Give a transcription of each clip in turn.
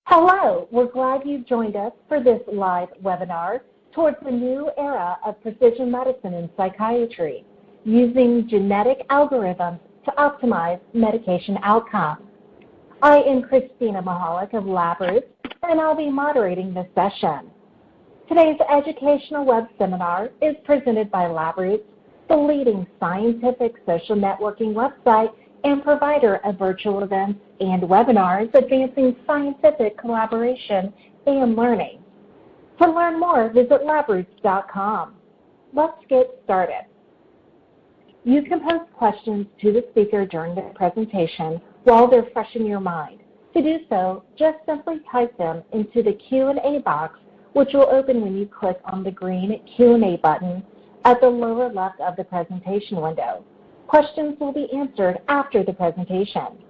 Hello, we're glad you joined us for this live webinar towards the new era of precision medicine in psychiatry, using genetic algorithms to optimize medication outcomes. I am Christina Mahalik of LabRoots, and I'll be moderating this session. Today's educational web seminar is presented by LabRoots, the leading scientific social networking website and provider of virtual events and webinars advancing scientific collaboration and learning. To learn more, visit labroots.com. Let's get started. You can post questions to the speaker during the presentation while they're fresh in your mind. To do so, just simply type them into the Q&A box, which will open when you click on the green Q&A button at the lower left of the presentation window. Questions will be answered after the presentation.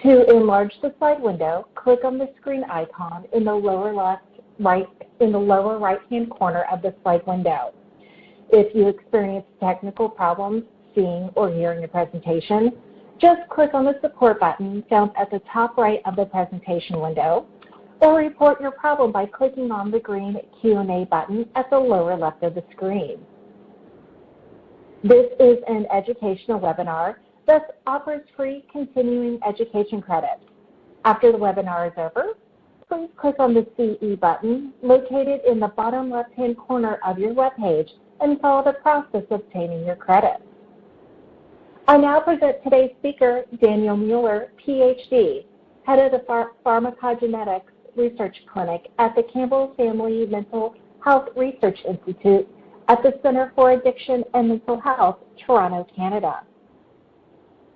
To enlarge the slide window, click on the screen icon in the lower right-hand corner of the slide window. If you experience technical problems seeing or hearing the presentation, just click on the support button found at the top right of the presentation window, or report your problem by clicking on the green Q&A button at the lower left of the screen. This is an educational webinar that offers free continuing education credits. After the webinar is over, please click on the CE button located in the bottom left-hand corner of your webpage and follow the process of obtaining your credits. I now present today's speaker, Daniel Mueller, PhD, head of the Pharmacogenetics Research Clinic at the Campbell Family Mental Health Research Institute at the Center for Addiction and Mental Health, Toronto, Canada.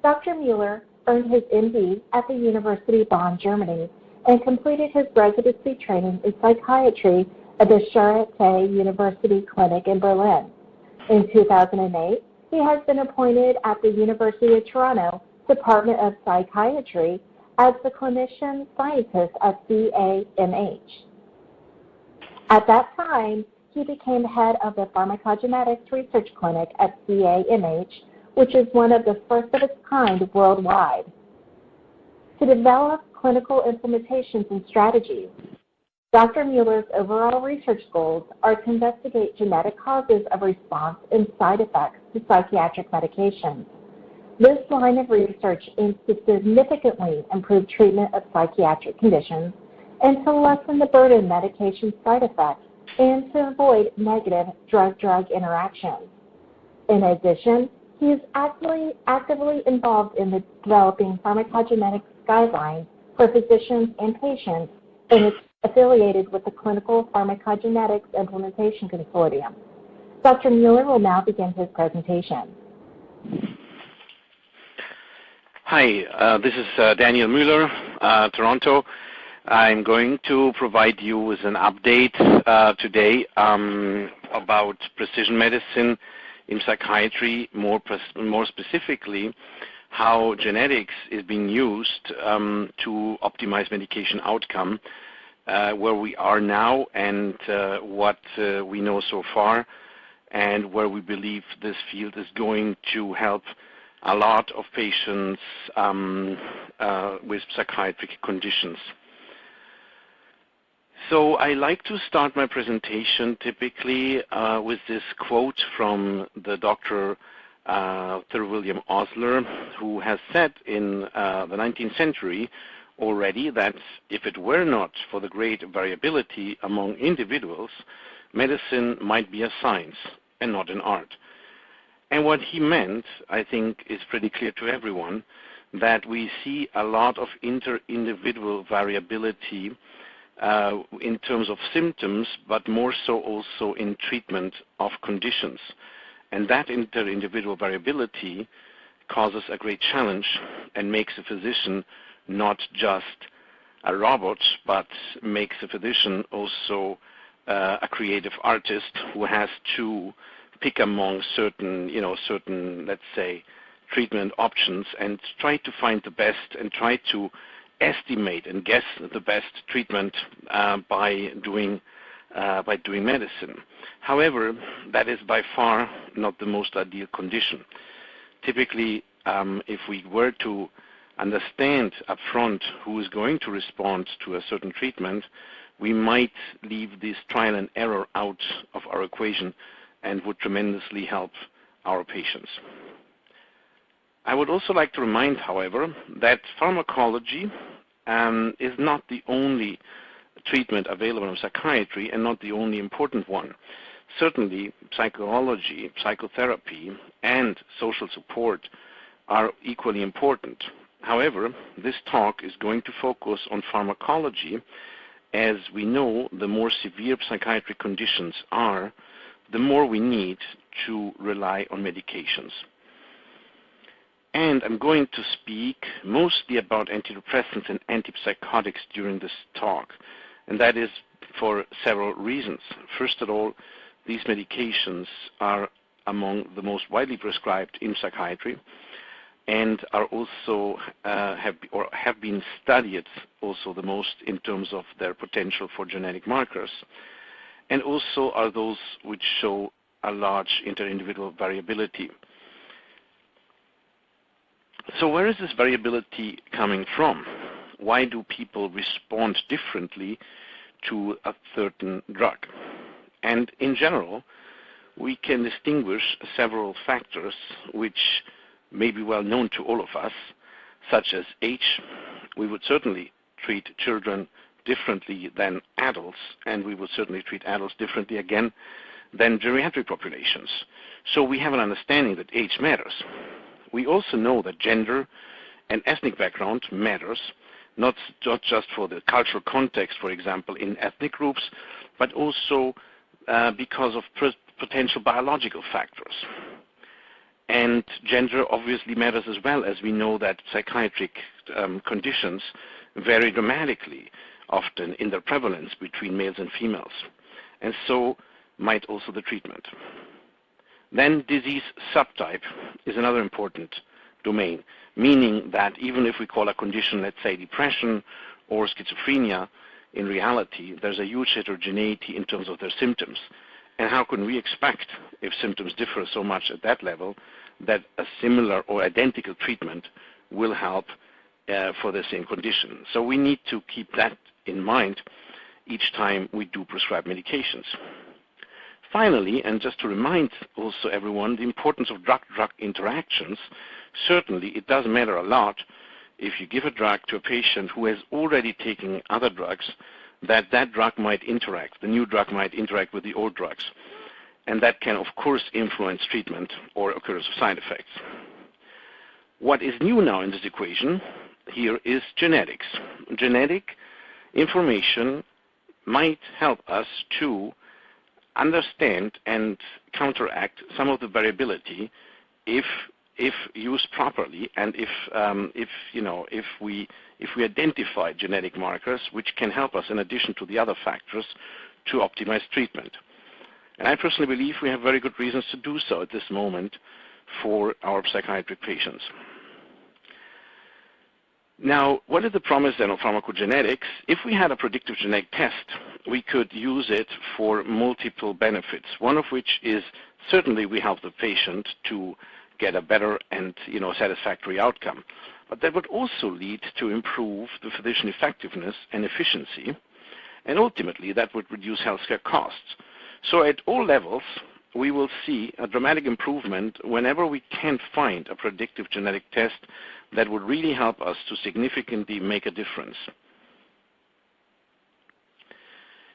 Dr. Mueller earned his MD at the University of Bonn, Germany, and completed his residency training in psychiatry at the Charité University Clinic in Berlin. In 2008, he has been appointed at the University of Toronto Department of Psychiatry as the clinician scientist at CAMH. At that time, he became head of the Pharmacogenetics Research Clinic at CAMH, which is one of the first of its kind worldwide. To develop clinical implementations and strategies, Dr. Mueller's overall research goals are to investigate genetic causes of response and side effects to psychiatric medications. This line of research aims to significantly improve treatment of psychiatric conditions and to lessen the burden of medication side effects and to avoid negative drug-drug interactions. In addition, he is actively involved in the developing pharmacogenetics guidelines for physicians and patients, and is affiliated with the Clinical Pharmacogenetics Implementation Consortium. Dr. Mueller will now begin his presentation. Hi, this is Daniel Mueller, Toronto. I'm going to provide you with an update today about precision medicine in psychiatry, more specifically how genetics is being used to optimize medication outcome, where we are now and what we know so far, and where we believe this field is going to help a lot of patients with psychiatric conditions. So I like to start my presentation typically with this quote from the Dr. Sir William Osler, who has said in the 19th century already that if it were not for the great variability among individuals, medicine might be a science and not an art. And what he meant, I think, is pretty clear to everyone, that we see a lot of inter-individual variability in terms of symptoms, but more so also in treatment of conditions. And that inter-individual variability causes a great challenge and makes a physician not just a robot, but makes a physician also a creative artist who has to pick among certain, let's say, treatment options and try to find the best and try to estimate and guess the best treatment by doing medicine. However, that is by far not the most ideal condition. Typically, if we were to understand upfront who is going to respond to a certain treatment, we might leave this trial and error out of our equation and would tremendously help our patients. I would also like to remind, however, that pharmacology is not the only treatment available in psychiatry and not the only important one. Certainly, psychology, psychotherapy, and social support are equally important. However, this talk is going to focus on pharmacology. As we know, the more severe psychiatric conditions are, the more we need to rely on medications. And I'm going to speak mostly about antidepressants and antipsychotics during this talk, and that is for several reasons. First of all, these medications are among the most widely prescribed in psychiatry and are also have been studied also the most in terms of their potential for genetic markers, and also are those which show a large inter-individual variability. So where is this variability coming from? Why do people respond differently to a certain drug? And in general, we can distinguish several factors which may be well known to all of us, such as age. We would certainly treat children differently than adults, and we would certainly treat adults differently again than geriatric populations. So we have an understanding that age matters. We also know that gender and ethnic background matters, not just for the cultural context, for example, in ethnic groups, but also because of potential biological factors. And gender obviously matters as well, as we know that psychiatric conditions vary dramatically, often in their prevalence between males and females. And so might also the treatment. Then disease subtype is another important domain, meaning that even if we call a condition, let's say, depression or schizophrenia, in reality, there's a huge heterogeneity in terms of their symptoms. And how can we expect, if symptoms differ so much at that level, that a similar or identical treatment will help for the same condition? So we need to keep that in mind each time we do prescribe medications. Finally, and just to remind also everyone the importance of drug-drug interactions, certainly it does matter a lot if you give a drug to a patient who has already taken other drugs, that drug might interact, the new drug might interact with the old drugs. And that can, of course, influence treatment or occurrence of side effects. What is new now in this equation here is genetics. Genetic information might help us to understand and counteract some of the variability if used properly, and if we identify genetic markers which can help us in addition to the other factors to optimize treatment. And I personally believe we have very good reasons to do so at this moment for our psychiatric patients. Now, what is the promise then of pharmacogenetics? If we had a predictive genetic test, we could use it for multiple benefits, one of which is certainly we help the patient to get a better and satisfactory outcome. But that would also lead to improve the physician effectiveness and efficiency, and ultimately that would reduce healthcare costs. So at all levels, we will see a dramatic improvement whenever we can find a predictive genetic test that would really help us to significantly make a difference.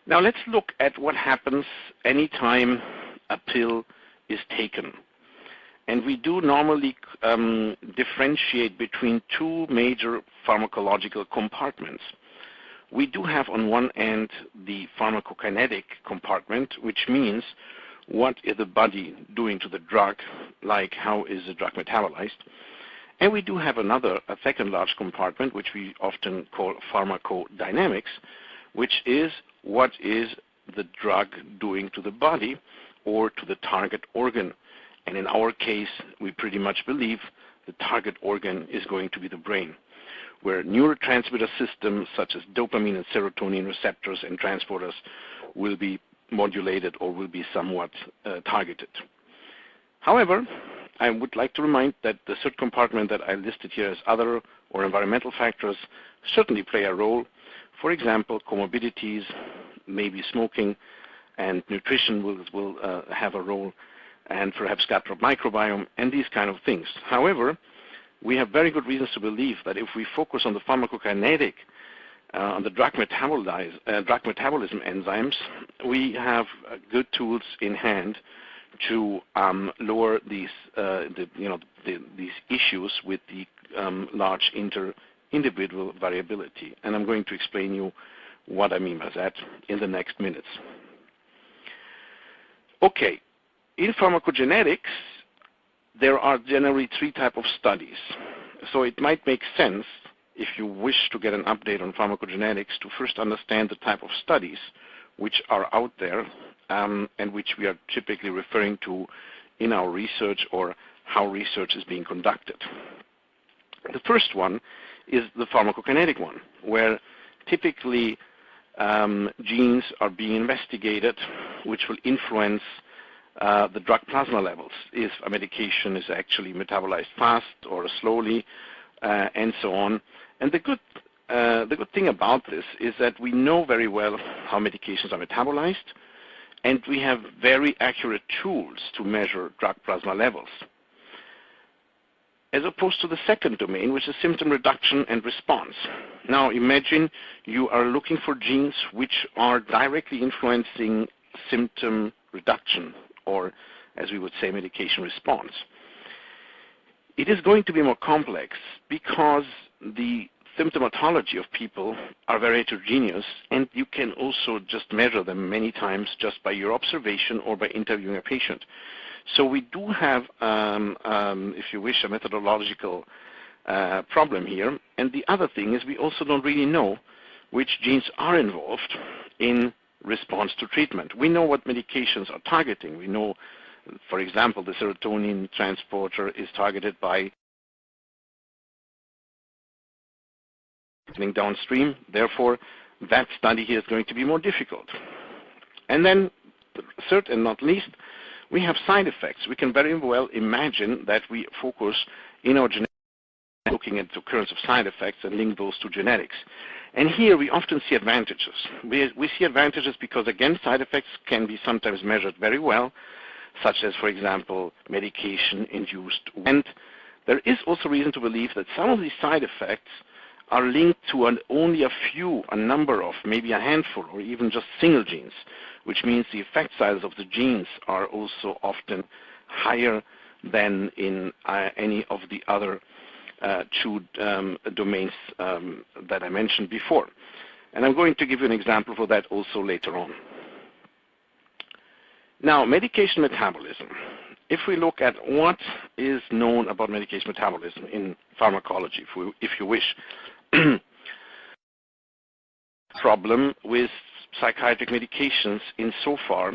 Now let's look at what happens anytime a pill is taken. And we do normally differentiate between two major pharmacological compartments. We do have on one end the pharmacokinetic compartment, which means what is the body doing to the drug, like how is the drug metabolized. And we do have a second large compartment, which we often call pharmacodynamics, which is what is the drug doing to the body or to the target organ. And in our case, we pretty much believe the target organ is going to be the brain, where neurotransmitter systems such as dopamine and serotonin receptors and transporters will be modulated or will be somewhat targeted. However, I would like to remind that the third compartment that I listed here as other or environmental factors certainly play a role. For example, comorbidities, maybe smoking, and nutrition will have a role, and perhaps gut microbiome, and these kind of things. However, we have very good reasons to believe that if we focus on the pharmacokinetic, on the drug metabolism enzymes, we have good tools in hand to lower these these issues with the large inter-individual variability. And I'm going to explain you what I mean by that in the next minutes. Okay, in pharmacogenetics, there are generally three types of studies. So it might make sense, if you wish to get an update on pharmacogenetics, to first understand the type of studies which are out there and which we are typically referring to in our research or how research is being conducted. The first one is the pharmacokinetic one, where typically genes are being investigated which will influence the drug plasma levels, if a medication is actually metabolized fast or slowly, and so on. And the good thing about this is that we know very well how medications are metabolized, and we have very accurate tools to measure drug plasma levels. As opposed to the second domain, which is symptom reduction and response. Now imagine you are looking for genes which are directly influencing symptom reduction, or as we would say, medication response. It is going to be more complex because the symptomatology of people are very heterogeneous, and you can also just measure them many times just by your observation or by interviewing a patient. So we do have, if you wish, a methodological problem here. And the other thing is we also don't really know which genes are involved in response to treatment. We know what medications are targeting. We know, for example, the serotonin transporter is targeted by downstream. Therefore, that study here is going to be more difficult. And then, third and not least, we have side effects. We can very well imagine that we focus in our genetics looking at the occurrence of side effects and link those to genetics. And here we often see advantages. We see advantages because, again, side effects can be sometimes measured very well, such as, for example, medication-induced. And there is also reason to believe that some of these side effects are linked to only a number of, maybe a handful, or even just single genes, which means the effect sizes of the genes are also often higher than in any of the other two domains that I mentioned before. And I'm going to give you an example for that also later on. Now, medication metabolism. If we look at what is known about medication metabolism in pharmacology, if you wish, problem with psychiatric medications insofar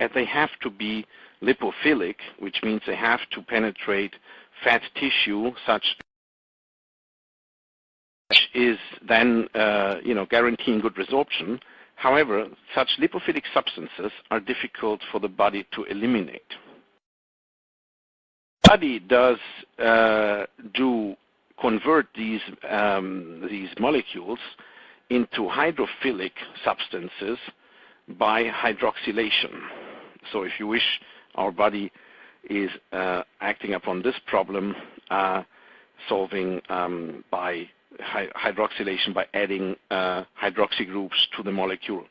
as they have to be lipophilic, which means they have to penetrate fat tissue, such is then guaranteeing good resorption. However, such lipophilic substances are difficult for the body to eliminate. The body does convert these molecules into hydrophilic substances by hydroxylation. So if you wish, our body is acting upon this problem, solving by hydroxylation, by adding hydroxy groups to the molecule,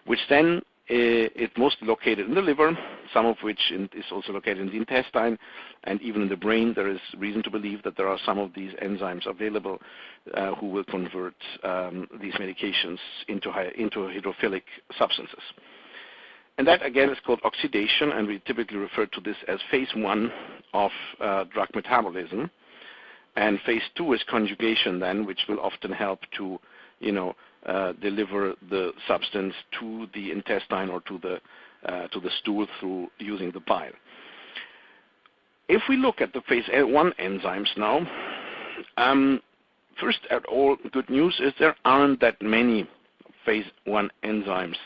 which then is mostly located in the liver, some of which is also located in the intestine, and even in the brain. There is reason to believe that there are some of these enzymes available who will convert these medications into hydrophilic substances. And that, again, is called oxidation, and we typically refer to this as phase 1 of drug metabolism. And phase 2 is conjugation then, which will often help to, deliver the substance to the intestine or to the stool through using the bile. If we look at the phase 1 enzymes now, first at all, good news is there aren't that many phase 1 enzymes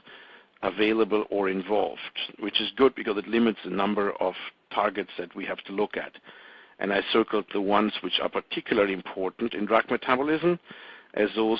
available or involved, which is good because it limits the number of targets that we have to look at. And I circled the ones which are particularly important in drug metabolism as those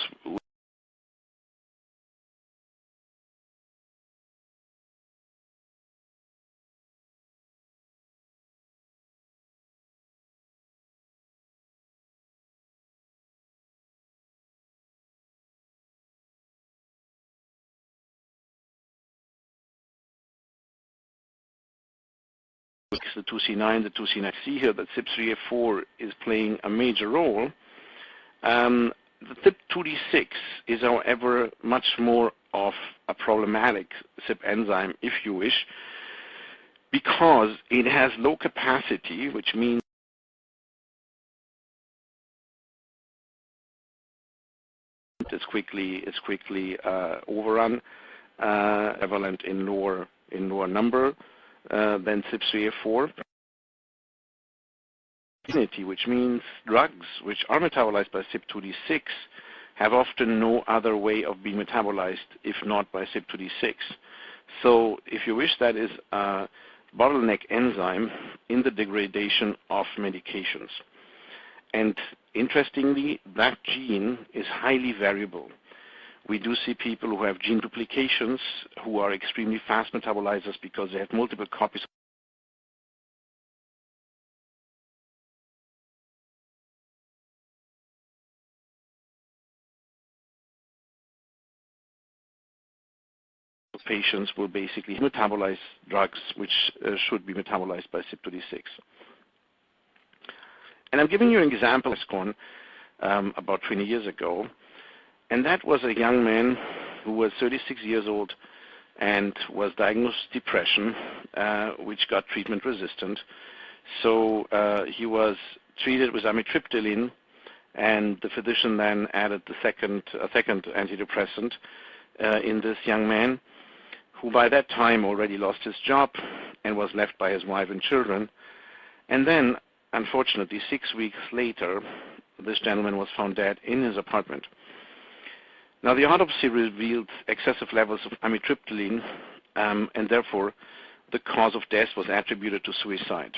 the 2C9, the 2C9. See here that CYP3A4 is playing a major role. The CYP2D6 is, however, much more of a problematic CYP enzyme, if you wish, because it has low capacity, which means it's quickly overrun, prevalent in lower number than CYP3A4, which means drugs which are metabolized by CYP2D6 have often no other way of being metabolized if not by CYP2D6. So if you wish, that is a bottleneck enzyme in the degradation of medications. And interestingly, that gene is highly variable. We do see people who have gene duplications who are extremely fast metabolizers because they have multiple copies of patients will basically metabolize drugs which should be metabolized by CYP2D6. And I'm giving you an example about 20 years ago. And that was a young man who was 36 years old and was diagnosed with depression, which got treatment resistant. So he was treated with Amitriptyline, and the physician then added a second antidepressant in this young man, who by that time already lost his job and was left by his wife and children. And then, unfortunately, 6 weeks later, this gentleman was found dead in his apartment. Now, the autopsy revealed excessive levels of amitriptyline, and therefore the cause of death was attributed to suicide.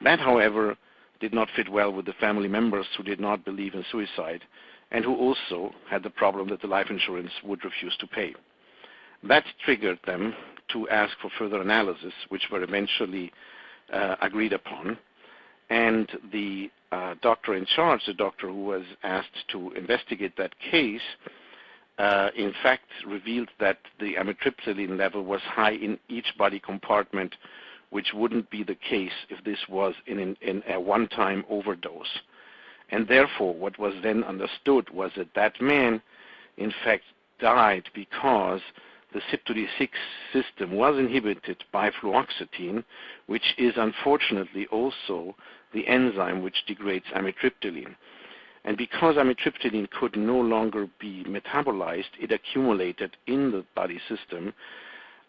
That, however, did not fit well with the family members who did not believe in suicide and who also had the problem that the life insurance would refuse to pay. That triggered them to ask for further analysis, which were eventually agreed upon. And the doctor in charge, the doctor who was asked to investigate that case, in fact revealed that the amitriptyline level was high in each body compartment, which wouldn't be the case if this was in a one-time overdose. And therefore, what was then understood was that that man, in fact, died because the CYP2D6 system was inhibited by fluoxetine, which is unfortunately also the enzyme which degrades amitriptyline. And because amitriptyline could no longer be metabolized, it accumulated in the body system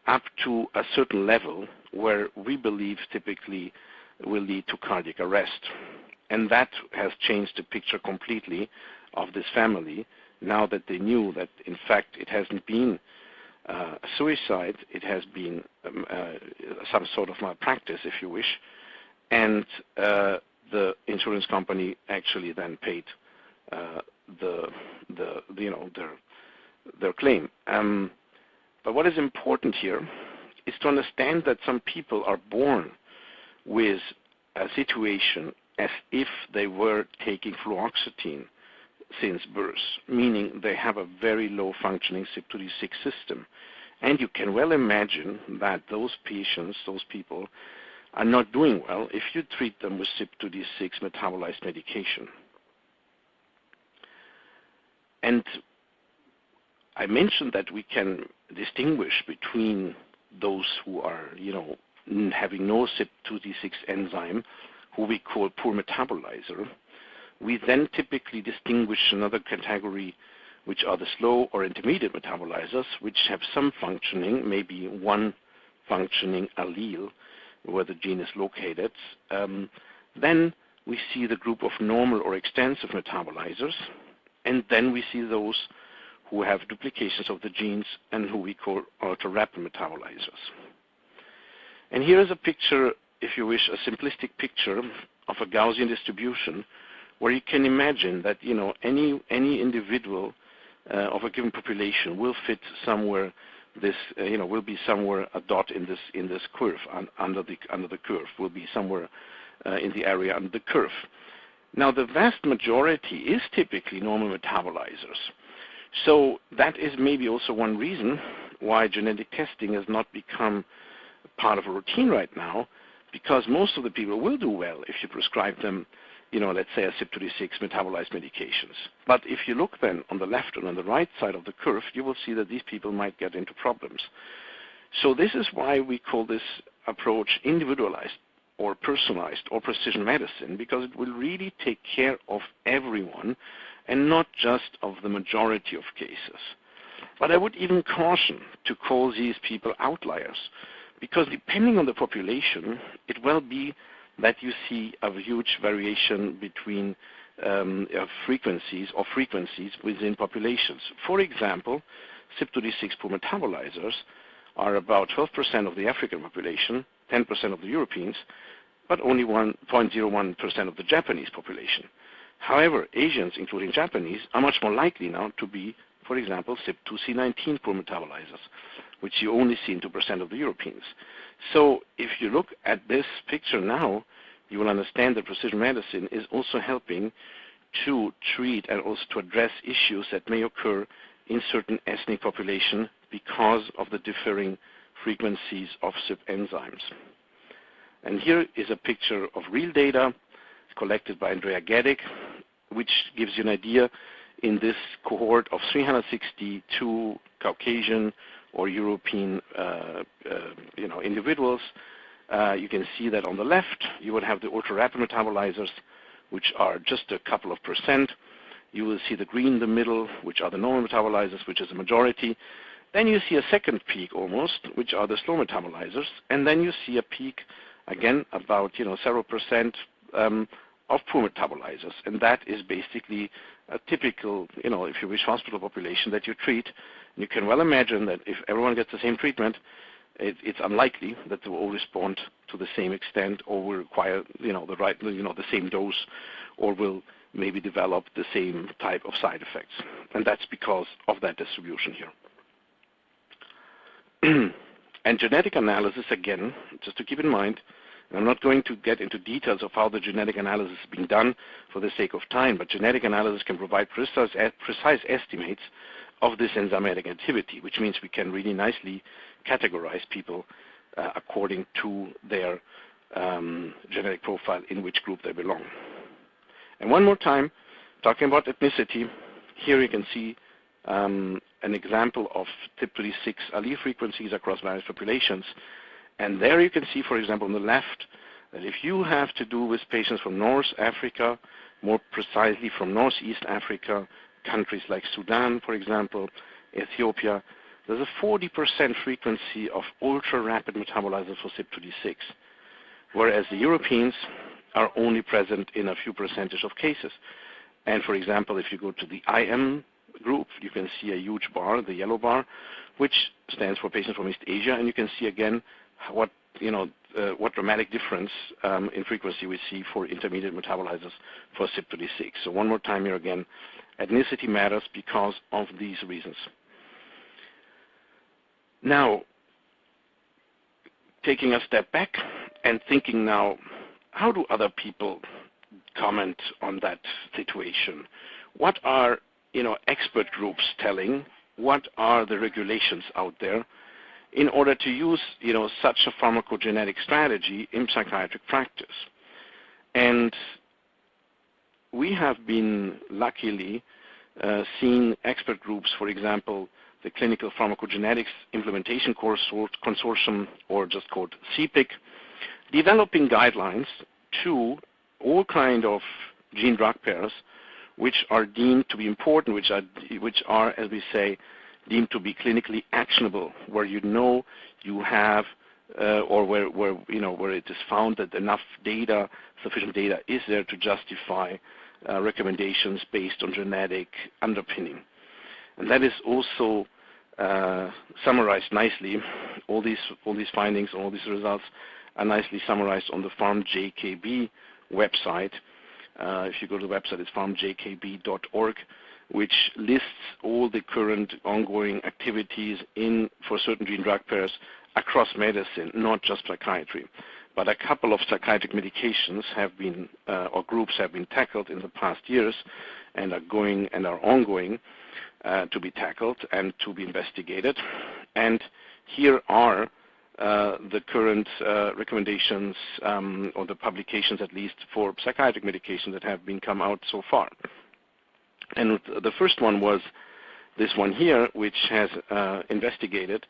up to a certain level where we believe typically will lead to cardiac arrest. And that has changed the picture completely of this family, now that they knew that in fact it hasn't been suicide, it has been some sort of malpractice, if you wish, and the insurance company actually then paid their claim. But what is important here is to understand that some people are born with a situation as if they were taking fluoxetine since birth, meaning they have a very low functioning CYP2D6 system. And you can well imagine that those patients, those people, are not doing well if you treat them with CYP2D6 metabolized medication. And I mentioned that we can distinguish between those who are, having no CYP2D6 enzyme, who we call poor metabolizer. We then typically distinguish another category, which are the slow or intermediate metabolizers, which have some functioning, maybe one functioning allele where the gene is located. Then we see the group of normal or extensive metabolizers, and then we see those who have duplications of the genes and who we call ultra-rapid metabolizers. And here is a picture, if you wish, a simplistic picture of a Gaussian distribution, where you can imagine that any individual of a given population will fit somewhere. This will be somewhere a dot in this curve under the curve will be somewhere in the area under the curve. Now the vast majority is typically normal metabolizers. So that is maybe also one reason why genetic testing has not become part of a routine right now, because most of the people will do well if you prescribe them, let's say a CYP26 metabolized medications. But if you look then on the left and on the right side of the curve, you will see that these people might get into problems. So this is why we call this approach individualized or personalized or precision medicine, because it will really take care of everyone and not just of the majority of cases. But I would even caution to call these people outliers, because depending on the population, it will be that you see a huge variation between frequencies within populations. For example, CYP26 poor metabolizers are about 12% of the African population, 10% of the Europeans, but only 0.01% of the Japanese population. However, Asians, including Japanese, are much more likely now to be, for example, CYP2C19 poor metabolizers, which you only see in 2% of the Europeans. So if you look at this picture now, you will understand that precision medicine is also helping to treat and also to address issues that may occur in certain ethnic populations because of the differing frequencies of CYP enzymes. And here is a picture of real data collected by Andrea Gedek, which gives you an idea in this cohort of 362 Caucasian or European individuals. You can see that on the left you would have the ultra-rapid metabolizers, which are just a couple of percent. You will see the green in the middle, which are the normal metabolizers, which is a majority. Then you see a second peak almost, which are the slow metabolizers, and then you see a peak again about several percent of poor metabolizers, and that is basically a typical, if you wish, hospital population that you treat. You can well imagine that if everyone gets the same treatment, it's unlikely that they will all respond to the same extent, or will require the same dose, or will maybe develop the same type of side effects, and that's because of that distribution here. And genetic analysis, again, just to keep in mind, I'm not going to get into details of how the genetic analysis is being done for the sake of time, but genetic analysis can provide precise estimates of this enzymatic activity, which means we can really nicely categorize people according to their genetic profile, in which group they belong. And one more time, talking about ethnicity, here you can see an example of CYP26 allele frequencies across various populations. And there you can see, for example, on the left, that if you have to do with patients from North Africa, more precisely from Northeast Africa, countries like Sudan, for example, Ethiopia, there's a 40% frequency of ultra-rapid metabolizers for CYP26, whereas the Europeans are only present in a few percentage of cases. And for example, if you go to the IM group, you can see a huge bar, the yellow bar, which stands for patients from East Asia, and you can see again what dramatic difference in frequency we see for intermediate metabolizers for CYP26. So one more time here again, ethnicity matters because of these reasons. Now, taking a step back and thinking now, how do other people comment on that situation? What are expert groups telling? What are the regulations out there in order to use such a pharmacogenetic strategy in psychiatric practice? And we have been luckily seeing expert groups, for example, the Clinical Pharmacogenetics Implementation Consortium, or just called CPIC, developing guidelines to all kind of gene-drug pairs which are deemed to be important, which are, as we say, deemed to be clinically actionable, where you have, or where it is found that enough data, sufficient data, is there to justify recommendations based on genetic underpinning. And that is also summarized nicely. All these findings, all these results are nicely summarized on the PharmJKB website. If you go to the website, it's pharmjkb.org, which lists all the current ongoing activities for certain gene drug pairs across medicine, not just psychiatry. But a couple of psychiatric medications have been, or groups have been tackled in the past years and are ongoing to be tackled and to be investigated. And here are the current recommendations, or the publications at least, for psychiatric medications that have been come out so far. And the first one was this one here, which has investigated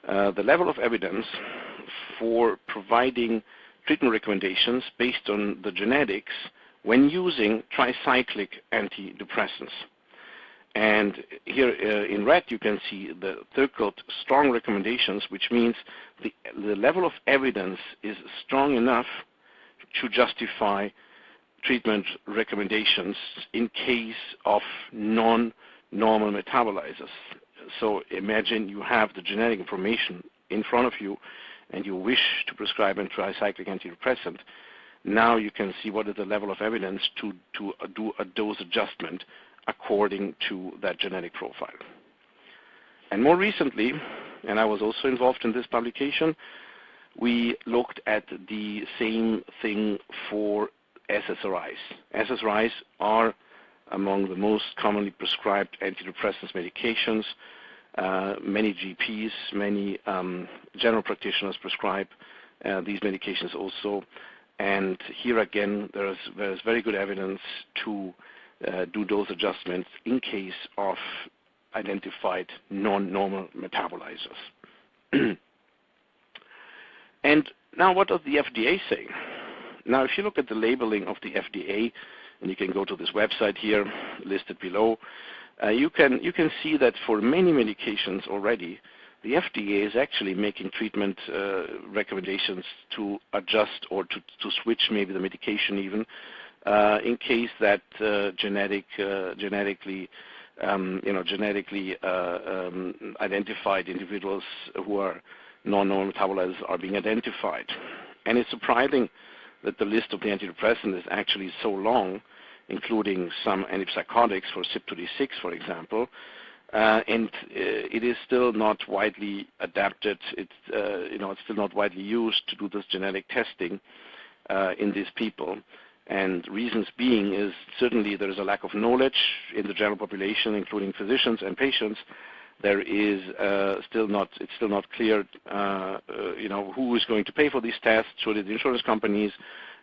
the level of evidence for providing treatment recommendations based on the genetics when using tricyclic antidepressants. And here in red you can see the circled strong recommendations, which means the level of evidence is strong enough to justify treatment recommendations in case of non-normal metabolizers. So imagine you have the genetic information in front of you and you wish to prescribe a tricyclic antidepressant. Now you can see what is the level of evidence to do a dose adjustment according to that genetic profile. And more recently, and I was also involved in this publication, we looked at the same thing for SSRIs. SSRIs are among the most commonly prescribed antidepressants medications. Many GPs, many general practitioners prescribe these medications also. And here again, there's very good evidence to do dose adjustments in case of identified non-normal metabolizers. And now what does the FDA say? Now if you look at the labeling of the FDA, and you can go to this website here listed below, you can see that for many medications already, the FDA is actually making treatment recommendations to adjust or to switch maybe the medication even, in case that genetically identified individuals who are non-normal metabolizers are being identified. And it's surprising that the list of the antidepressant is actually so long, including some antipsychotics for CYP2D6, for example, and it is still not widely adapted. It's still not widely used to do this genetic testing in these people. And reasons being is certainly there is a lack of knowledge in the general population, including physicians and patients. There is it's still not clear, who is going to pay for these tests, should it the insurance companies,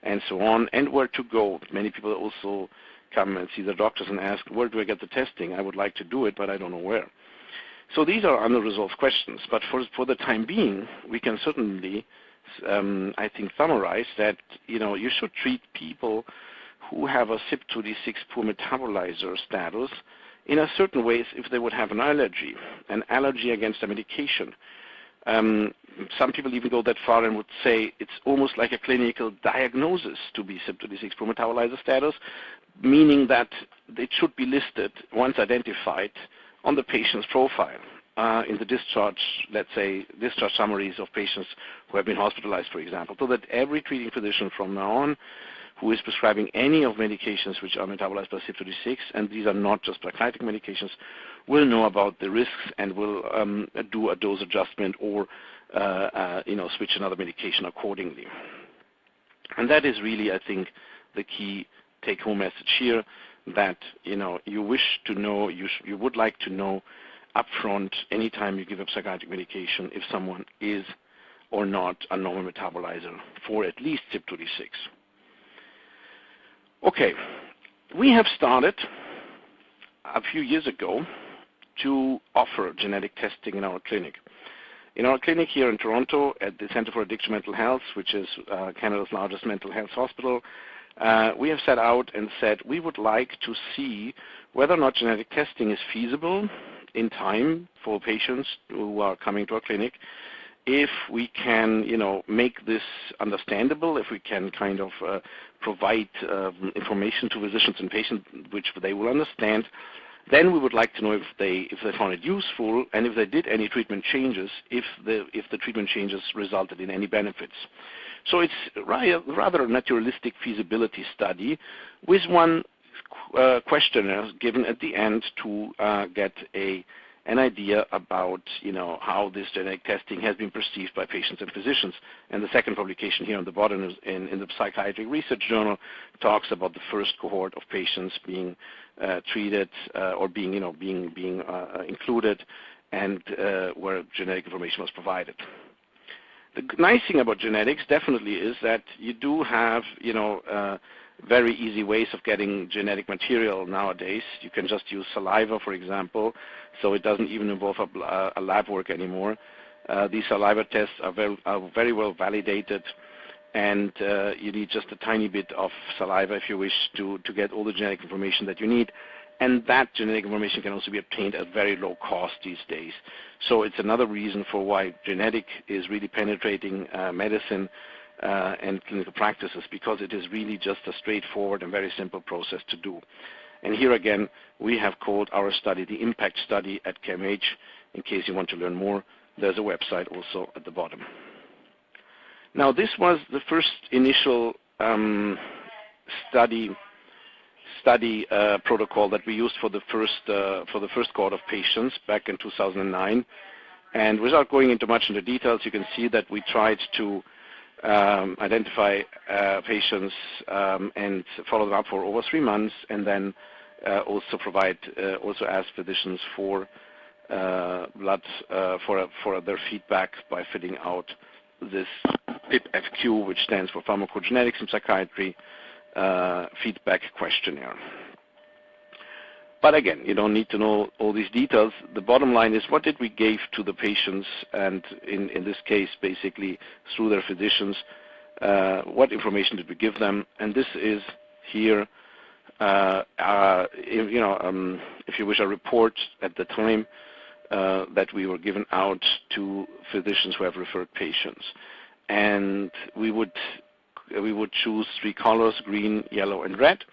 and so on, and where to go. Many people also come and see the doctors and ask, where do I get the testing? I would like to do it, but I don't know where. So these are unresolved questions. But for the time being, we can certainly, I think, summarize that you should treat people who have a CYP2D6 poor metabolizer status in a certain way if they would have an allergy against a medication. Some people even go that far and would say it's almost like a clinical diagnosis to be CYP2D6 poor metabolizer status, meaning that it should be listed once identified on the patient's profile in the discharge, let's say, discharge summaries of patients who have been hospitalized, for example, so that every treating physician from now on who is prescribing any of medications which are metabolized by CYP2D6, and these are not just psychiatric medications, will know about the risks and will do a dose adjustment or switch another medication accordingly. And that is really, I think, the key take-home message here, that you wish to know, you would like to know upfront anytime you give up psychiatric medication if someone is or not a normal metabolizer for at least CYP2D6. Okay, we have started a few years ago to offer genetic testing in our clinic. In our clinic here in Toronto at the Centre for Addiction Mental Health, which is Canada's largest mental health hospital, we have set out and said we would like to see whether or not genetic testing is feasible in time for patients who are coming to our clinic, if we can, make this understandable, if we can kind of provide information to physicians and patients which they will understand. Then we would like to know if they found it useful, and if they did any treatment changes, if the treatment changes resulted in any benefits. So it's rather a naturalistic feasibility study with one questionnaire given at the end to get an idea about how this genetic testing has been perceived by patients and physicians. And the second publication here on the bottom is in the Psychiatric Research Journal talks about the first cohort of patients being treated or being included, and where genetic information was provided. The nice thing about genetics definitely is that you do have very easy ways of getting genetic material nowadays. You can just use saliva, for example, so it doesn't even involve a lab work anymore. These saliva tests are very well validated, and you need just a tiny bit of saliva if you wish to get all the genetic information that you need. And that genetic information can also be obtained at very low cost these days. So it's another reason for why genetic is really penetrating medicine and clinical practices, because it is really just a straightforward and very simple process to do. And here again, we have called our study the Impact Study at CAMH. In case you want to learn more, there's a website also at the bottom. Now, this was the first initial study protocol that we used for the first cohort of patients back in 2009. And without going into much into details, you can see that we tried to identify patients and follow them up for over 3 months, and then also ask physicians for blood for their feedback by filling out this PIP-FQ, which stands for Pharmacogenetics in Psychiatry feedback questionnaire. But again, you don't need to know all these details. The bottom line is, what did we give to the patients, and in this case, basically through their physicians, what information did we give them? And this is here, if you wish, a report at the time that we were given out to physicians who have referred patients. And we would choose 3 colors: green, yellow, and red.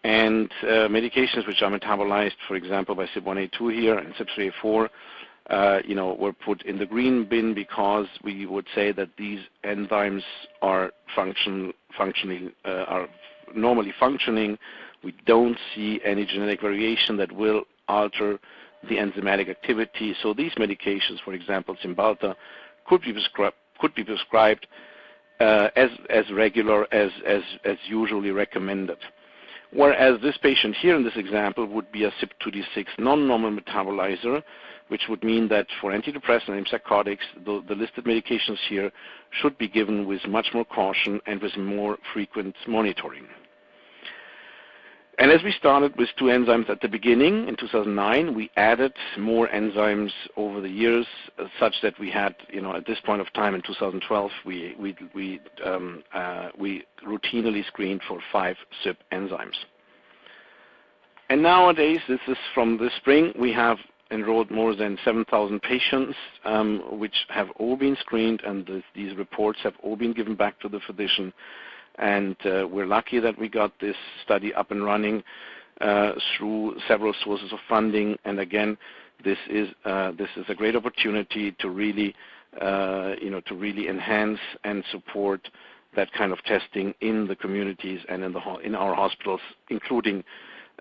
And medications which are metabolized, for example, by CYP1A2 here and CYP3A4, were put in the green bin, because we would say that these enzymes are normally functioning. We don't see any genetic variation that will alter the enzymatic activity. So these medications, for example, Cymbalta, could be prescribed as regular as usually recommended. Whereas this patient here in this example would be a CYP2D6 non-normal metabolizer, which would mean that for antidepressant and antipsychotics, the listed medications here should be given with much more caution and with more frequent monitoring. And as we started with 2 enzymes at the beginning in 2009, we added more enzymes over the years, such that we had, at this point of time in 2012, we routinely screened for 5 CYP enzymes. And nowadays, this is from the spring, we have enrolled more than 7,000 patients, which have all been screened, and these reports have all been given back to the physician. And we're lucky that we got this study up and running through several sources of funding. And again, this is a great opportunity to really, enhance and support that kind of testing in the communities and in our hospitals, including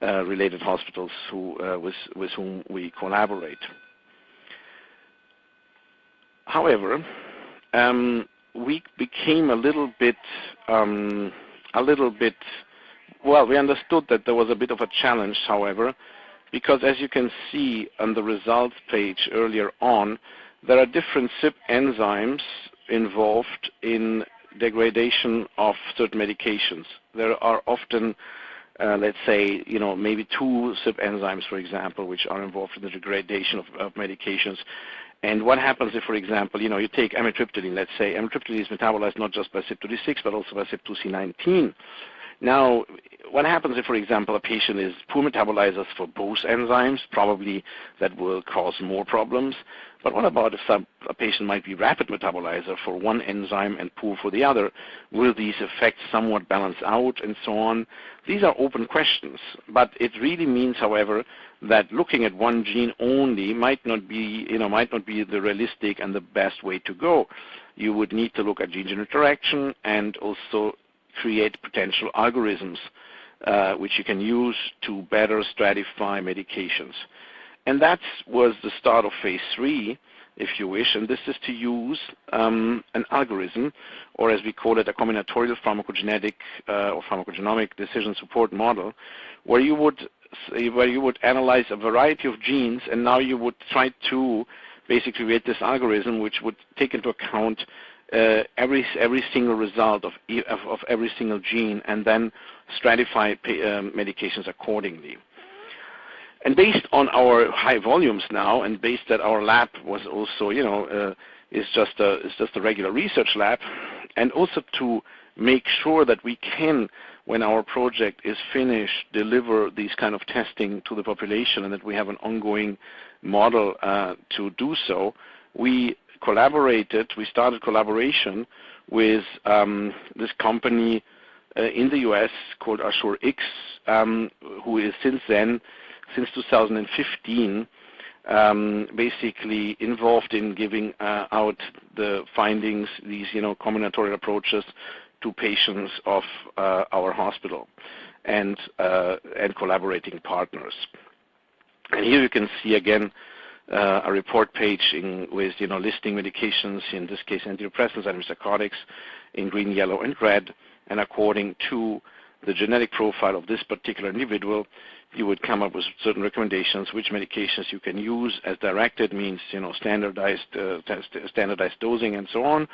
related hospitals with whom we collaborate. However, we became a little bit, well, we understood that there was a bit of a challenge, however, because as you can see on the results page earlier on, there are different CYP enzymes involved in degradation of certain medications. There are often, let's say, maybe 2 CYP enzymes, for example, which are involved in the degradation of medications. And what happens if, for example, you take Amitriptyline, let's say. Amitriptyline is metabolized not just by CYP2D6, but also by CYP2C19. Now, what happens if, for example, a patient is poor metabolizers for both enzymes? Probably that will cause more problems. But what about if a patient might be rapid metabolizer for one enzyme and poor for the other? Will these effects somewhat balance out and so on? These are open questions, but it really means, however, that looking at one gene only might not be the realistic and the best way to go. You would need to look at gene interaction and also create potential algorithms which you can use to better stratify medications. And that was the start of phase 3, if you wish, and this is to use an algorithm, or as we call it, a combinatorial pharmacogenetic or pharmacogenomic decision support model, where you would analyze a variety of genes, and now you would try to basically create this algorithm which would take into account every single result of every single gene, and then stratify medications accordingly. And based on our high volumes now, and based that our lab was also, is just a regular research lab, and also to make sure that we can, when our project is finished, deliver these kind of testing to the population, and that we have an ongoing model to do so, we started collaboration with this company in the US called AssureX, who is since 2015, basically involved in giving out the findings, these combinatorial approaches to patients of our hospital and collaborating partners. And here you can see again a report page with listing medications, in this case antidepressants, antipsychotics, in green, yellow, and red, and according to the genetic profile of this particular individual, you would come up with certain recommendations, which medications you can use as directed, means standardized dosing and so on.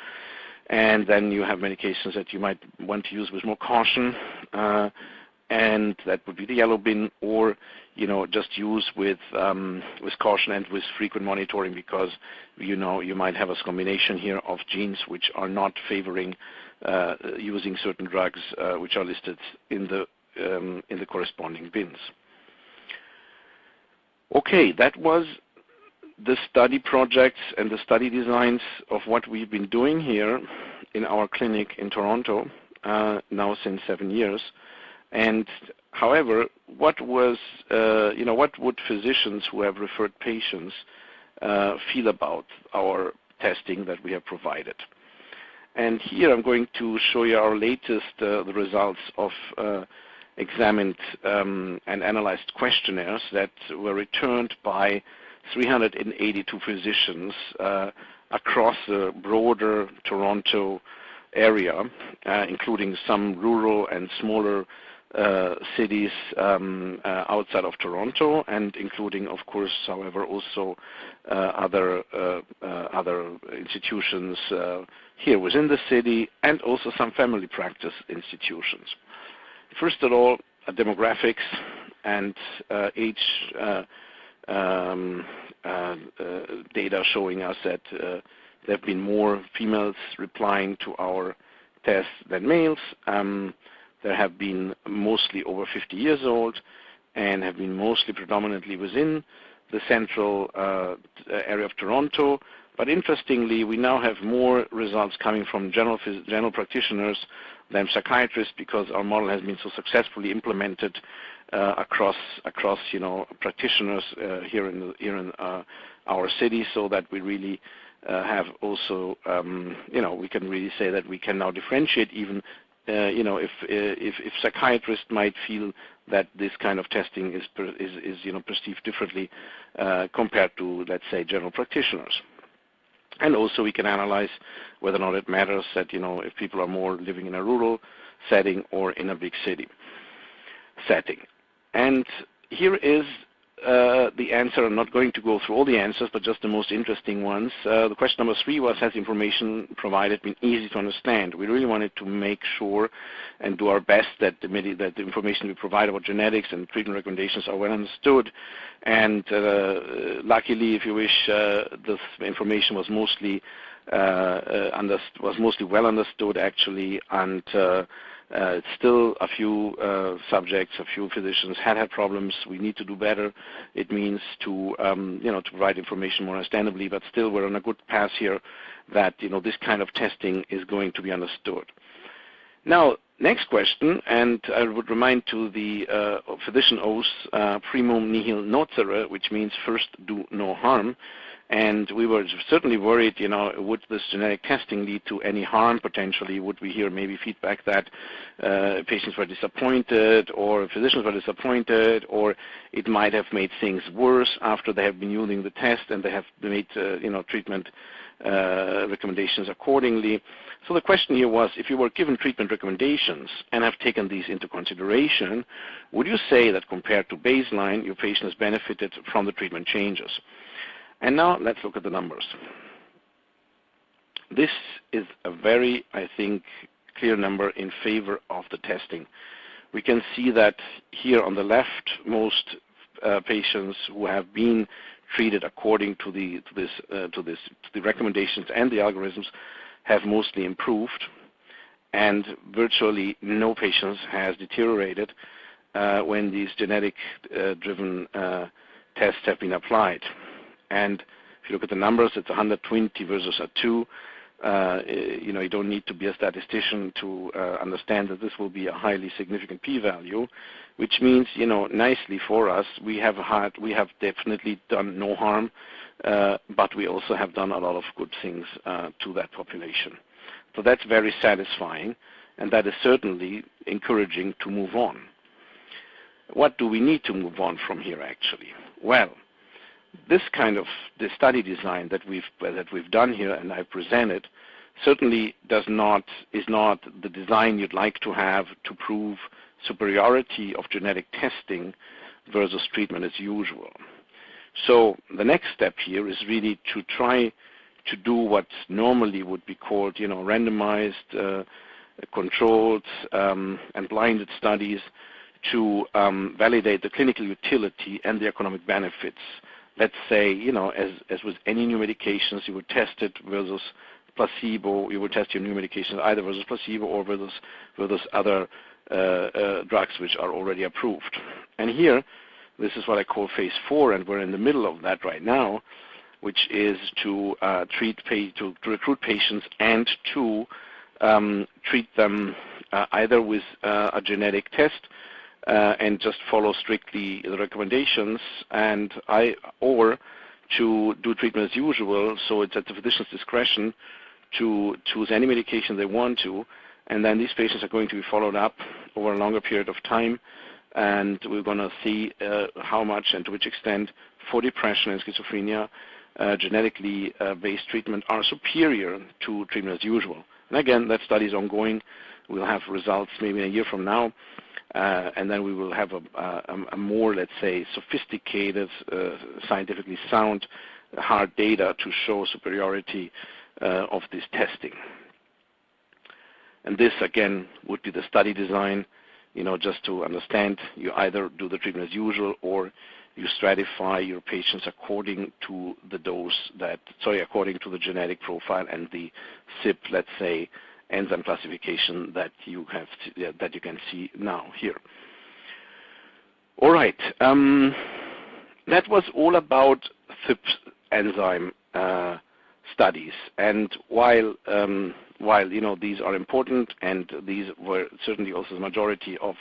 And then you have medications that you might want to use with more caution, and that would be the yellow bin, or just use with caution and with frequent monitoring, because you might have a combination here of genes which are not favoring using certain drugs which are listed in the corresponding bins. Okay, that was the study projects and the study designs of what we've been doing here in our clinic in Toronto now since 7 years. And however, what would physicians who have referred patients feel about our testing that we have provided? And here I'm going to show you our latest the results of examined and analyzed questionnaires that were returned by 382 physicians across the broader Toronto area, including some rural and smaller cities outside of Toronto, and including, of course, however, also other institutions here within the city, and also some family practice institutions. First of all, demographics and age data showing us that there have been more females replying to our tests than males. There have been mostly over 50 years old, and have been mostly predominantly within the central area of Toronto. But interestingly, we now have more results coming from general practitioners than psychiatrists, because our model has been so successfully implemented across practitioners here in our city, so that we really have also we can really say that we can now differentiate even if psychiatrists might feel that this kind of testing is perceived differently compared to, let's say, general practitioners. And also we can analyze whether or not it matters that, if people are more living in a rural setting or in a big city setting. And here is the answer. I'm not going to go through all the answers, but just the most interesting ones. The question number 3 was, has information provided been easy to understand? We really wanted to make sure and do our best that the information we provide about genetics and treatment recommendations are well understood. And luckily, if you wish, this information was mostly well understood, actually, and Still a few subjects, a few physicians had problems. We need to do better. It means to, to provide information more understandably, but still we're on a good path here that, this kind of testing is going to be understood. Now, next question, and I would remind to the physician oath, primum nihil nocere, which means first do no harm. And we were certainly worried, would this genetic testing lead to any harm potentially? Would we hear maybe feedback that patients were disappointed or physicians were disappointed, or it might have made things worse after they have been using the test and they have made, treatment recommendations accordingly. So the question here was, if you were given treatment recommendations and have taken these into consideration, would you say that compared to baseline, your patient has benefited from the treatment changes? And now let's look at the numbers. This is a very, I think, clear number in favor of the testing. We can see that here on the left, most patients who have been treated according to the recommendations and the algorithms have mostly improved, and virtually no patients has deteriorated when these genetic-driven tests have been applied. And if you look at the numbers, it's 120 versus a 2. You don't need to be a statistician to understand that this will be a highly significant p-value, which means, nicely for us, we have definitely done no harm, but we also have done a lot of good things to that population. So that's very satisfying, and that is certainly encouraging to move on. What do we need to move on from here, actually? Well, this kind of the study design that we've done here and I've presented certainly is not the design you'd like to have to prove superiority of genetic testing versus treatment as usual. So the next step here is really to try to do what normally would be called, randomized, controlled, and blinded studies to validate the clinical utility and the economic benefits. Let's say, as with any new medications, you would test it versus placebo. You would test your new medications either versus placebo or versus other drugs which are already approved. And here, this is what I call phase 4, and we're in the middle of that right now, which is to recruit patients and to treat them either with a genetic test and just follow strictly the recommendations, or to do treatment as usual. So it's at the physician's discretion to choose any medication they want to, and then these patients are going to be followed up over a longer period of time, and we're going to see how much and to which extent for depression and schizophrenia genetically based treatment are superior to treatment as usual. And again, that study is ongoing. We'll have results maybe a year from now. And then we will have a more, let's say, sophisticated, scientifically sound, hard data to show superiority of this testing. And this, again, would be the study design, just to understand. You either do the treatment as usual or you stratify your patients according to the according to the genetic profile and the CYP, let's say, enzyme classification that you can see now here. All right, that was all about CYP enzyme studies, and while these are important, and these were certainly also the majority of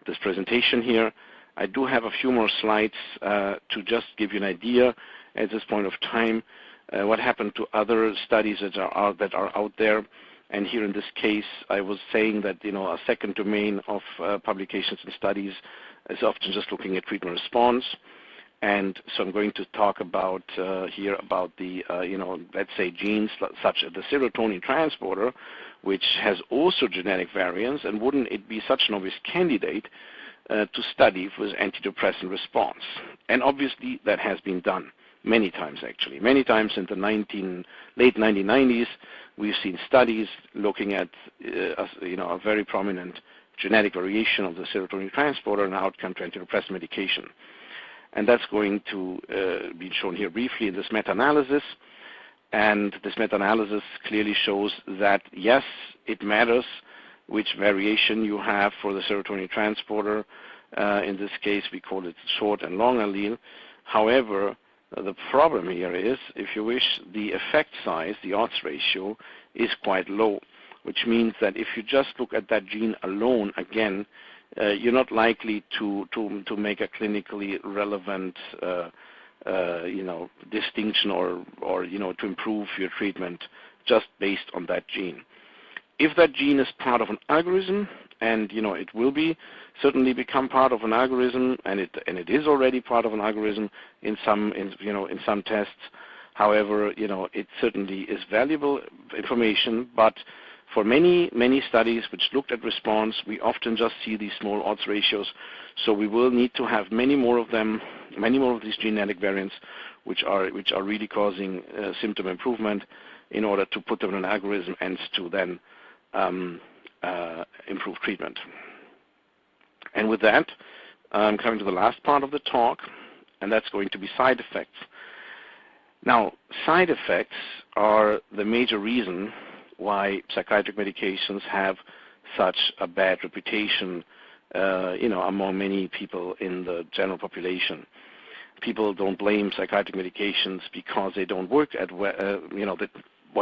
this presentation here, I do have a few more slides to just give you an idea at this point of time what happened to other studies that are out there. And here in this case, I was saying that a second domain of publications and studies is often just looking at treatment response. And so I'm going to talk about here about the let's say genes such as the serotonin transporter, which has also genetic variants, and wouldn't it be such an obvious candidate to study with antidepressant response? And obviously that has been done many times, actually. Many times in the late 1990s, we've seen studies looking at a very prominent genetic variation of the serotonin transporter and outcome to antidepressant medication. And that's going to be shown here briefly in this meta-analysis. And this meta-analysis clearly shows that, yes, it matters which variation you have for the serotonin transporter. In this case, we call it short and long allele. However, the problem here is, if you wish, the effect size, the odds ratio, is quite low, which means that if you just look at that gene alone, again, you're not likely to make a clinically relevant distinction or to improve your treatment just based on that gene. If that gene is part of an algorithm, and it will certainly become part of an algorithm, and it is already part of an algorithm in some tests. However, it certainly is valuable information, but for many studies which looked at response, we often just see these small odds ratios. So we will need to have many more of them, many more of these genetic variants, which are really causing symptom improvement, in order to put them in an algorithm and to then improve treatment. And with that, I'm coming to the last part of the talk, and that's going to be side effects. Now, side effects are the major reason why psychiatric medications have such a bad reputation, among many people in the general population. People don't blame psychiatric medications because they don't work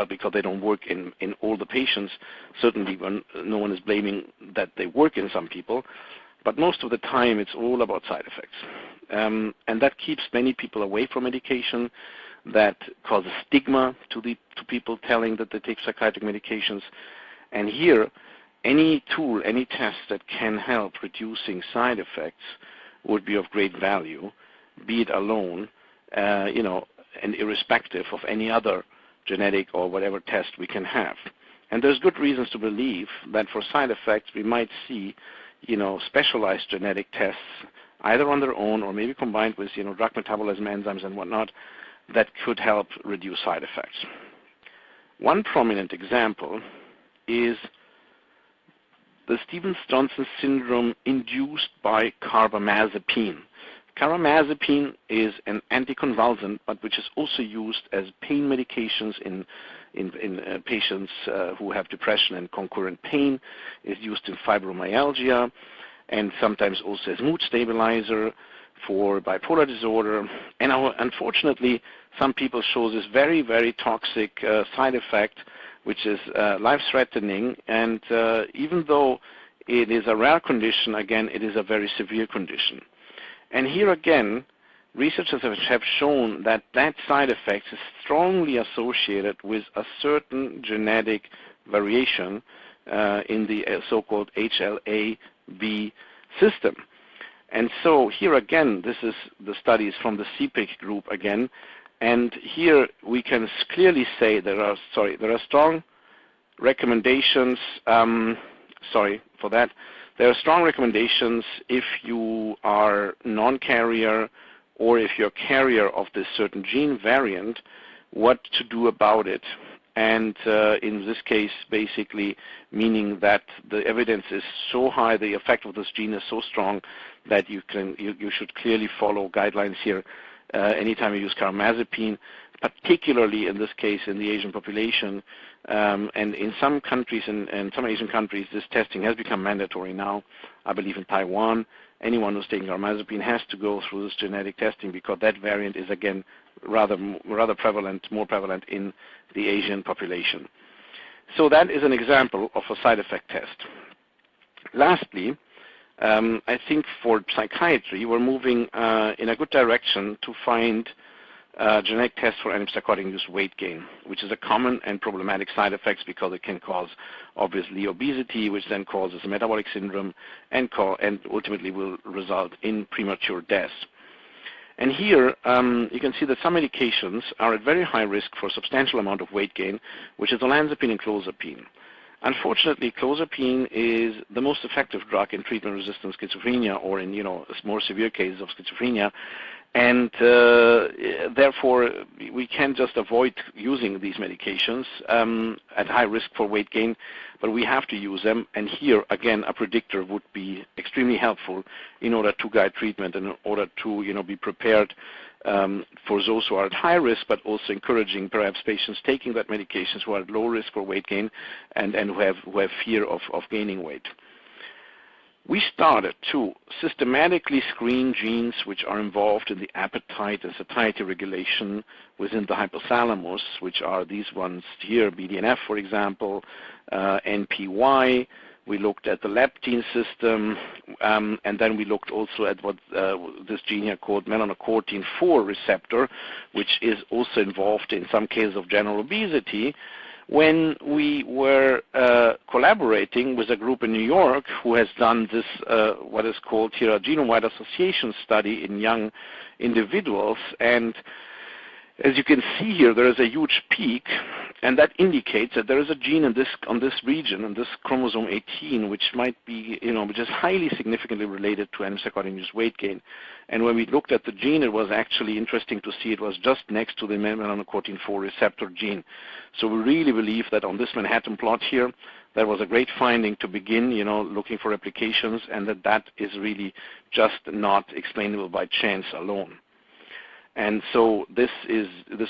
because they don't work in all the patients. Certainly, no one is blaming that they work in some people, but most of the time it's all about side effects, and that keeps many people away from medication. That causes stigma to people telling that they take psychiatric medications. And here, any tool, any test that can help reducing side effects would be of great value, be it alone, and irrespective of any other genetic or whatever test we can have. And there's good reasons to believe that for side effects we might see, specialized genetic tests, either on their own or maybe combined with, drug metabolism enzymes and whatnot, that could help reduce side effects. One prominent example is the Stevens-Johnson syndrome induced by carbamazepine. Carbamazepine is an anticonvulsant, but which is also used as pain medications in patients who have depression and concurrent pain. It's used in fibromyalgia, and sometimes also as mood stabilizer for bipolar disorder. And unfortunately, some people show this very, very toxic side effect, which is life-threatening. And even though it is a rare condition, again, it is a very severe condition. And here again, researchers have shown that side effect is strongly associated with a certain genetic variation in the so-called HLA-B system. And so here again, this is the studies from the CPIC group again, and here we can clearly say there are strong recommendations. There are strong recommendations if you are non-carrier or if you're carrier of this certain gene variant, what to do about it. And in this case, basically meaning that the evidence is so high, the effect of this gene is so strong that you should clearly follow guidelines here anytime you use carbamazepine, particularly in this case in the Asian population. And in some countries, in some Asian countries, this testing has become mandatory now. I believe in Taiwan, anyone who's taking carbamazepine has to go through this genetic testing because that variant is again rather prevalent, more prevalent in the Asian population. So that is an example of a side effect test. Lastly, I think for psychiatry, we're moving in a good direction to find genetic tests for antipsychotic-induced weight gain, which is a common and problematic side effect because it can cause, obviously, obesity, which then causes metabolic syndrome and ultimately will result in premature death. And here, you can see that some medications are at very high risk for a substantial amount of weight gain, which is olanzapine and clozapine. Unfortunately, clozapine is the most effective drug in treatment-resistant schizophrenia, or in more severe cases of schizophrenia, and therefore we can't just avoid using these medications at high risk for weight gain, but we have to use them. And here again, a predictor would be extremely helpful in order to guide treatment and in order to be prepared for those who are at high risk, but also encouraging perhaps patients taking that medications who are at low risk for weight gain and who have fear of gaining weight. We started to systematically screen genes which are involved in the appetite and satiety regulation within the hypothalamus, which are these ones here, BDNF, for example, NPY. We looked at the leptin system, and then we looked also at what this gene here called melanocortin-4 receptor, which is also involved in some cases of general obesity. When we were collaborating with a group in New York who has done this, what is called here a genome-wide association study in young individuals, and as you can see here, there is a huge peak, and that indicates that there is a gene in on this region, in this chromosome 18, which might be, which is highly significantly related to antipsychotic-induced weight gain. And when we looked at the gene, it was actually interesting to see it was just next to the melanocortin-4 receptor gene. So we really believe that on this Manhattan plot here, that was a great finding to begin, looking for replications, and that is really just not explainable by chance alone. And so this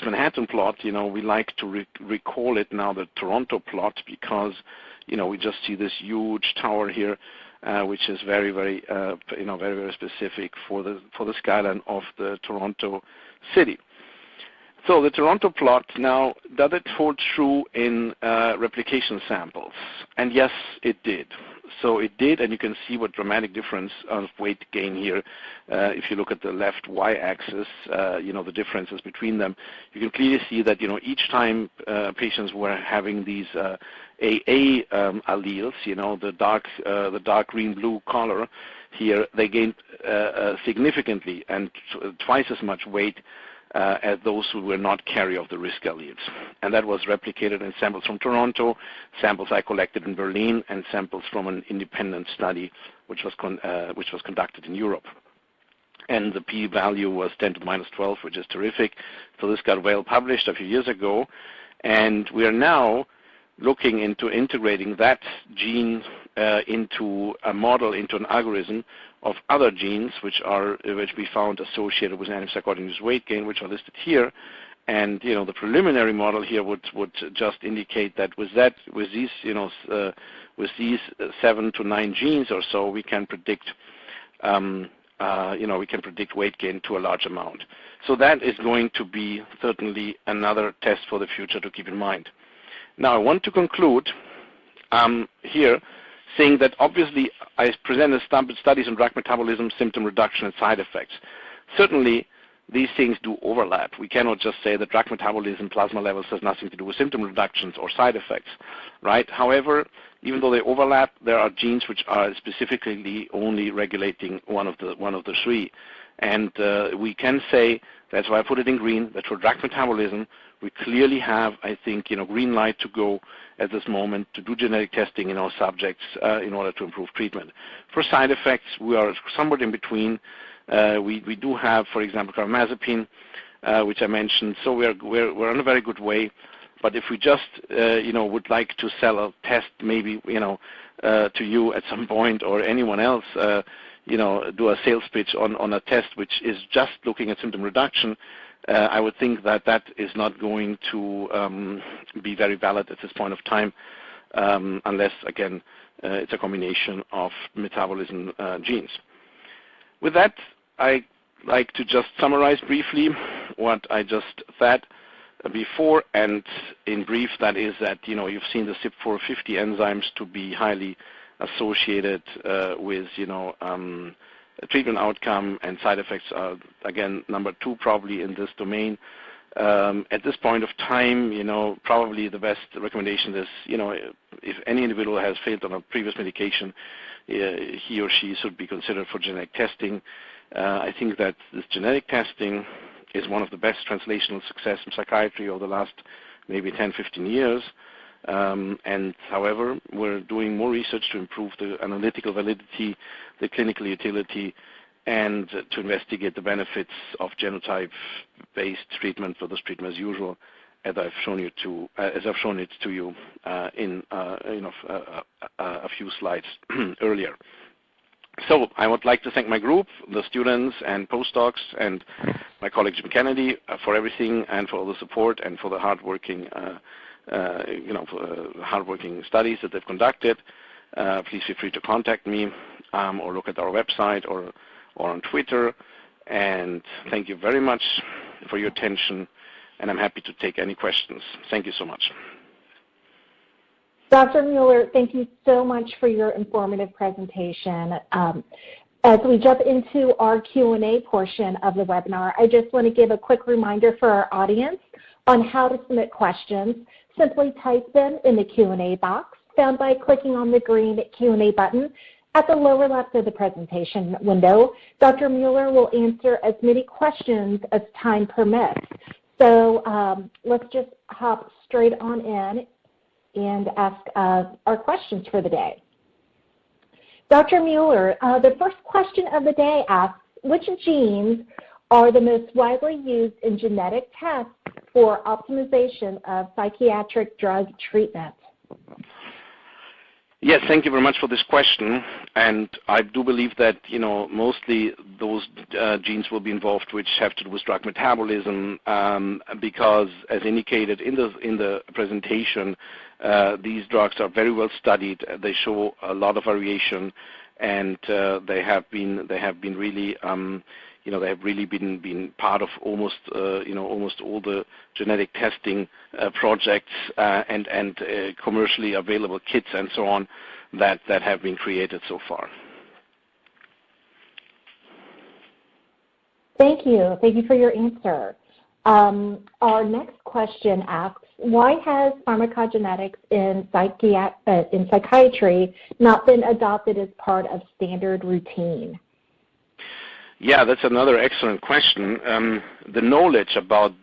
Manhattan plot, we like to recall it now the Toronto plot because, we just see this huge tower here, which is very, very, very, very specific for the skyline of the Toronto city. So the Toronto plot now, does it hold true in replication samples? And yes, it did. So it did, and you can see what dramatic difference of weight gain here. If you look at the left y-axis, the differences between them, you can clearly see that, each time patients were having these AA alleles, the dark green-blue color here, they gained significantly and twice as much weight as those who were not carrier of the risk alleles. And that was replicated in samples from Toronto, samples I collected in Berlin, and samples from an independent study which was conducted in Europe. And the p-value was 10 to the minus 12, which is terrific. So this got well published a few years ago, and we are now looking into integrating that gene into a model, into an algorithm of other genes which we found associated with antipsychotic-induced weight gain, which are listed here. And the preliminary model here would just indicate that with these 7 to 9 genes or so, we can predict weight gain to a large amount. So that is going to be certainly another test for the future to keep in mind. Now I want to conclude here saying that obviously I presented studies on drug metabolism, symptom reduction, and side effects. Certainly these things do overlap. We cannot just say that drug metabolism, plasma levels has nothing to do with symptom reductions or side effects, right? However, even though they overlap, there are genes which are specifically only regulating one of the three. And we can say, that's why I put it in green, that for drug metabolism, we clearly have, I think, green light to go at this moment to do genetic testing in our subjects in order to improve treatment. For side effects, we are somewhat in between. We do have, for example, carbamazepine, which I mentioned. So we're on a very good way. But if we just, would like to sell a test, maybe, to you at some point or anyone else, do a sales pitch on a test which is just looking at symptom reduction, I would think that is not going to be very valid at this point of time, unless, again, it's a combination of metabolism genes. With that, I'd like to just summarize briefly what I just said before, and in brief, that is that, you've seen the CYP450 enzymes to be highly associated with, treatment outcome, and side effects are, again, number 2 probably in this domain. At this point of time, probably the best recommendation is, if any individual has failed on a previous medication, he or she should be considered for genetic testing. I think that this genetic testing is one of the best translational success in psychiatry over the last maybe 10, 15 years. And however, we're doing more research to improve the analytical validity, the clinical utility, and to investigate the benefits of genotype-based treatment for this treatment as usual, as I've shown it to you in a few slides earlier. So I would like to thank my group, the students and postdocs, and my colleague Jim Kennedy for everything and for all the support and for the hardworking, hardworking studies that they've conducted. Please feel free to contact me or look at our website or on Twitter. And thank you very much for your attention, and I'm happy to take any questions. Thank you so much. Dr. Mueller, thank you so much for your informative presentation. As we jump into our Q&A portion of the webinar, I just want to give a quick reminder for our audience on how to submit questions. Simply type them in the Q&A box found by clicking on the green Q&A button at the lower left of the presentation window. Dr. Mueller will answer as many questions as time permits. So let's just hop straight on in and ask our questions for the day. Dr. Mueller, the first question of the day asks, which genes are the most widely used in genetic tests for optimization of psychiatric drug treatment? Yes, thank you very much for this question. And I do believe that, mostly those genes will be involved which have to do with drug metabolism because, as indicated in the presentation, these drugs are very well studied. They show a lot of variation, and they have really been part of almost all the genetic testing projects and commercially available kits and so on that have been created so far. Thank you. Thank you for your answer. Our next question asks, why has pharmacogenetics in psychiatry not been adopted as part of standard routine? Yeah, that's another excellent question. The knowledge about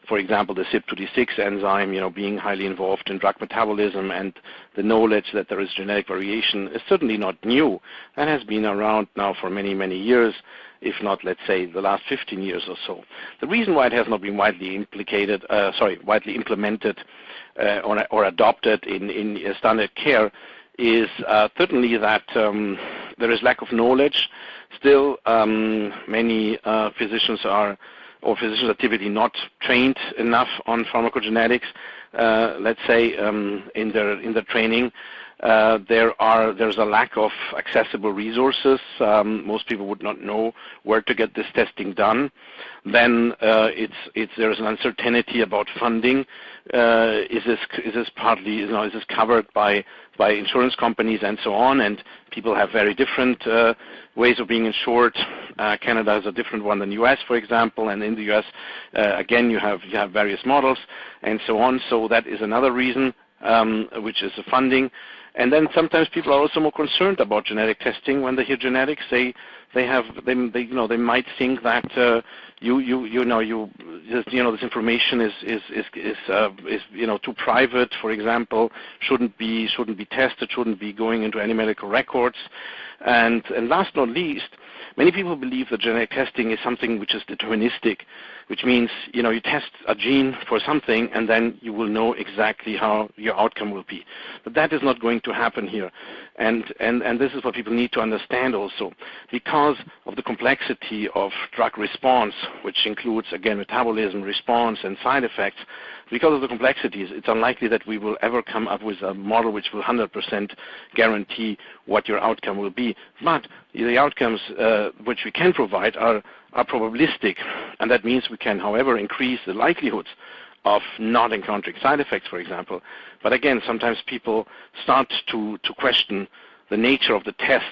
for example, the CYP2D6 enzyme, being highly involved in drug metabolism, and the knowledge that there is genetic variation is certainly not new. That has been around now for many, many years, if not, let's say, the last 15 years or so. The reason why it has not been widely implemented or adopted in standard care is certainly that there is lack of knowledge. Still, many physicians are typically not trained enough on pharmacogenetics. Let's say in their training, there's a lack of accessible resources. Most people would not know where to get this testing done. Then there's an uncertainty about funding. Is this covered by insurance companies and so on? And people have very different ways of being insured. Canada is a different one than the U.S., for example, and in the U.S., again, you have various models and so on. So that is another reason, which is the funding. And then sometimes people are also more concerned about genetic testing. When they hear genetics, they might think that this information is too private, for example, shouldn't be tested, shouldn't be going into any medical records. And last but not least, many people believe that genetic testing is something which is deterministic, which means you test a gene for something and then you will know exactly how your outcome will be. But that is not going to happen here. And this is what people need to understand also. Because of the complexity of drug response, which includes, again, metabolism, response, and side effects, because of the complexities, it's unlikely that we will ever come up with a model which will 100% guarantee what your outcome will be. But the outcomes which we can provide are probabilistic, and that means we can, however, increase the likelihoods of not encountering side effects, for example. But again, sometimes people start to question the nature of the tests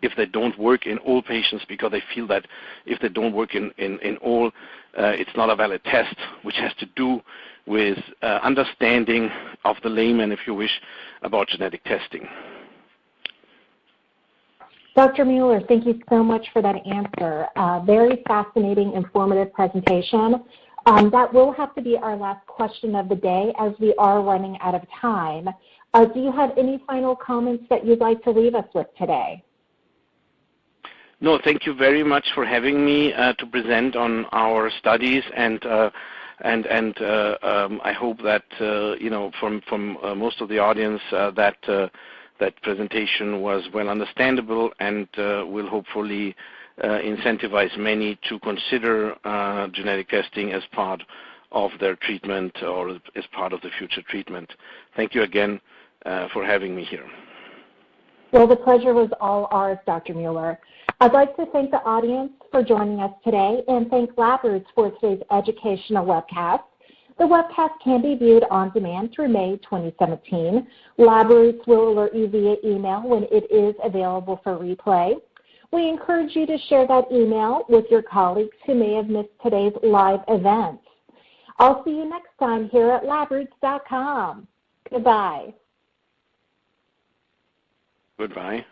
if they don't work in all patients, because they feel that if they don't work in all, it's not a valid test, which has to do with understanding of the layman, if you wish, about genetic testing. Dr. Mueller, thank you so much for that answer. Very fascinating, informative presentation. That will have to be our last question of the day, as we are running out of time. Do you have any final comments that you'd like to leave us with today? No, thank you very much for having me to present on our studies, and I hope that from most of the audience that that presentation was well understandable and will hopefully incentivize many to consider genetic testing as part of their treatment or as part of the future treatment. Thank you again for having me here. Well, the pleasure was all ours, Dr. Mueller. I'd like to thank the audience for joining us today and thank LabRoots for today's educational webcast. The webcast can be viewed on demand through May 2017. LabRoots will alert you via email when it is available for replay. We encourage you to share that email with your colleagues who may have missed today's live event. I'll see you next time here at labroots.com. Goodbye. Goodbye.